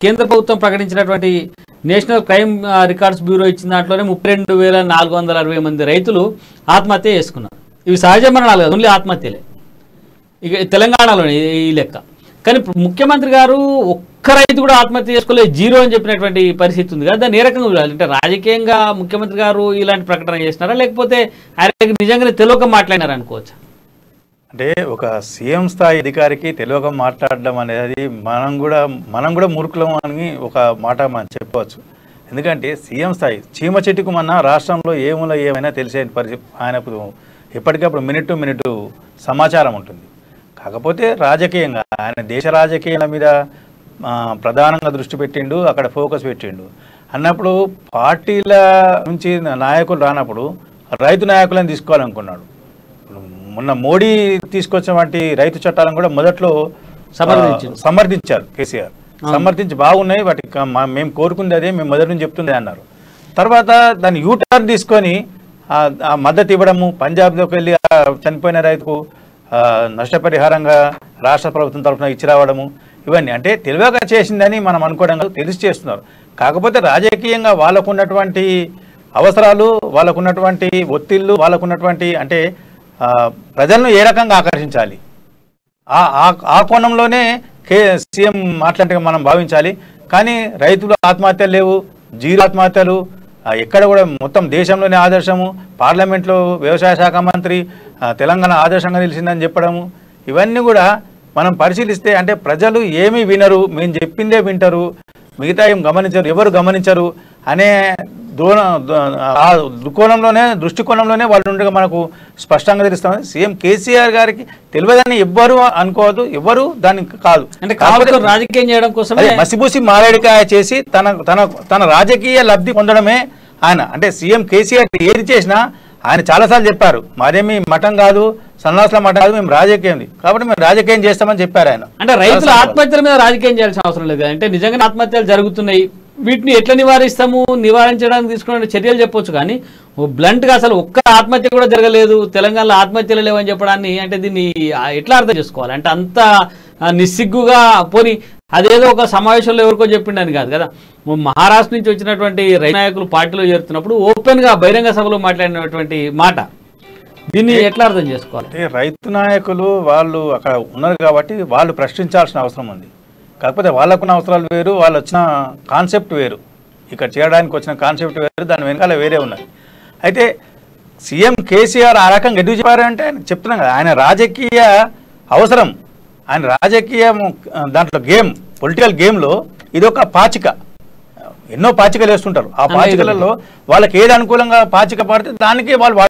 కేంద్ర ప్రభుత్వం ప్రకటించినటువంటి నేషనల్ క్రైమ్ రికార్డ్స్ బ్యూరో ఇచ్చిన దాంట్లోనే 32,460 మంది రైతులు ఆత్మహత్య చేసుకున్నారు. ఇవి సహజ మరణాలు కాదు, ఓన్లీ ఆత్మహత్యలే ఇక తెలంగాణలోనే ఈ లెక్క. కానీ ముఖ్యమంత్రి గారు ఒక్క రైతు కూడా ఆత్మహత్య చేసుకోలేదు, జీరో అని చెప్పినటువంటి పరిస్థితి ఉంది కదా. దాన్ని ఏ రకంగా చూడాలి? అంటే రాజకీయంగా ముఖ్యమంత్రి గారు ఇలాంటి ప్రకటన చేసినారా, లేకపోతే ఆయన నిజంగానే తెలియక మాట్లాడినారా అనుకోవచ్చా? అంటే ఒక సీఎం స్థాయి అధికారికి తెలియక మాట్లాడడం అనేది మనం కూడా మూర్ఖులం అని ఒక మాట మనం చెప్పవచ్చు. ఎందుకంటే సీఎం స్థాయి చీమ చెట్టుకు మన రాష్ట్రంలో ఏమైనా తెలిసే పరిస్థితి ఆయనకు ఎప్పటికప్పుడు మినిట్ టు మినిట్ సమాచారం ఉంటుంది. కాకపోతే రాజకీయంగా ఆయన దేశ రాజకీయాల మీద ప్రధానంగా దృష్టి పెట్టిండు, అక్కడ ఫోకస్ పెట్టిండు అన్నప్పుడు పార్టీల నుంచి నాయకులు రానప్పుడు రైతు నాయకులను తీసుకోవాలనుకున్నాడు. మొన్న మోడీ తీసుకొచ్చినటువంటి రైతు చట్టాలను కూడా మొదట్లో సమర్థించారు కేసీఆర్. సమర్థించి బాగున్నాయి, వాటికి మేము కోరుకుంది అదే, మేము మొదటి నుంచి చెప్తుంది అన్నారు. తర్వాత దాన్ని యూటర్న్ తీసుకొని ఆ మద్దతు ఇవ్వడము, పంజాబ్లోకి వెళ్ళి చనిపోయిన రైతుకు నష్టపరిహారంగా రాష్ట్ర ప్రభుత్వం తరఫున ఇచ్చి రావడము, ఇవన్నీ అంటే తెలివిగా చేసిందని మనం అనుకోవడం కాదు, తెలిసి చేస్తున్నారు. కాకపోతే రాజకీయంగా వాళ్ళకున్నటువంటి అవసరాలు, వాళ్ళకున్నటువంటి ఒత్తిళ్ళు, వాళ్ళకున్నటువంటి అంటే ప్రజలను ఏ రకంగా ఆకర్షించాలి ఆ కోణంలోనే సీఎం మాట్లాడినట్టుగా మనం భావించాలి. కానీ రైతులు ఆత్మహత్యలు లేవు, జీరో ఆత్మహత్యలు, ఎక్కడ కూడా మొత్తం దేశంలోనే ఆదర్శము, పార్లమెంట్లో వ్యవసాయ శాఖ మంత్రి తెలంగాణ ఆదర్శంగా నిలిచిందని చెప్పడము, ఇవన్నీ కూడా మనం పరిశీలిస్తే అంటే ప్రజలు ఏమీ వినరు, మేము చెప్పిందే వింటారు, మిగతా ఏం గమనించరు, ఎవరు గమనించరు అనే దృష్టికోణంలోనే వాళ్ళు ఉండగా మనకు స్పష్టంగా తెలుస్తాం. సీఎం కేసీఆర్ గారికి తెలియదని ఎవ్వరు అనుకోవద్దు, ఎవరు దానికి కాదు. అంటే రాజకీయం చేయడం కోసం మసిబూసి మారేడికాయ చేసి తన రాజకీయ లబ్ధి పొందడమే ఆయన. అంటే సీఎం కేసీఆర్ ఏది చేసినా ఆయన చాలాసార్లు చెప్పారు, మాదేమి మఠం కాదు, సన్నాసుల మఠం కాదు, మేము రాజకీయం కాబట్టి మేము రాజకీయం చేస్తామని చెప్పారు ఆయన. అంటే రైతుల ఆత్మహత్యల మీద రాజకీయం చేయాల్సిన అవసరం లేదు. అంటే నిజంగా ఆత్మహత్యలు జరుగుతున్నాయి, వీటిని ఎట్లా నివారిస్తాము, నివారించడానికి తీసుకునే చర్యలు చెప్పొచ్చు. కానీ బ్లంట్గా అసలు ఒక్క ఆత్మహత్య కూడా జరగలేదు, తెలంగాణలో ఆత్మహత్యలు లేవని చెప్పడాన్ని అంటే దీన్ని ఎట్లా అర్థం చేసుకోవాలి? అంటే అంత నిస్సిగ్గుగా పోని అదేదో ఒక సమావేశంలో ఎవరికో చెప్పిండని కాదు కదా. మహారాష్ట్ర నుంచి వచ్చినటువంటి రైతు నాయకులు పార్టీలో చేరుతున్నప్పుడు ఓపెన్గా బహిరంగ సభలో మాట్లాడినటువంటి మాట, దీన్ని ఎట్లా అర్థం చేసుకోవాలి? రైతు నాయకులు వాళ్ళు అక్కడ ఉన్నారు కాబట్టి వాళ్ళు ప్రశ్నించాల్సిన అవసరం ఉంది. కాకపోతే వాళ్ళకున్న అవసరాలు వేరు, వాళ్ళు వచ్చిన కాన్సెప్ట్ వేరు, ఇక్కడ చేయడానికి వచ్చిన కాన్సెప్ట్ వేరు, దాని వెనకాల వేరే ఉన్నాయి. అయితే సీఎం కేసీఆర్ ఆ రకంగా ఎందుకు చెప్పారంటే చెప్తున్నాం కదా, ఆయన రాజకీయ అవసరం, ఆయన రాజకీయ దాంట్లో గేమ్, పొలిటికల్ గేమ్లో ఇదొక పాచిక. ఎన్నో పాచికలు వేస్తుంటారు, ఆ పాచికలలో వాళ్ళకి ఏది అనుకూలంగా పాచిక పడితే దానికి వాళ్ళు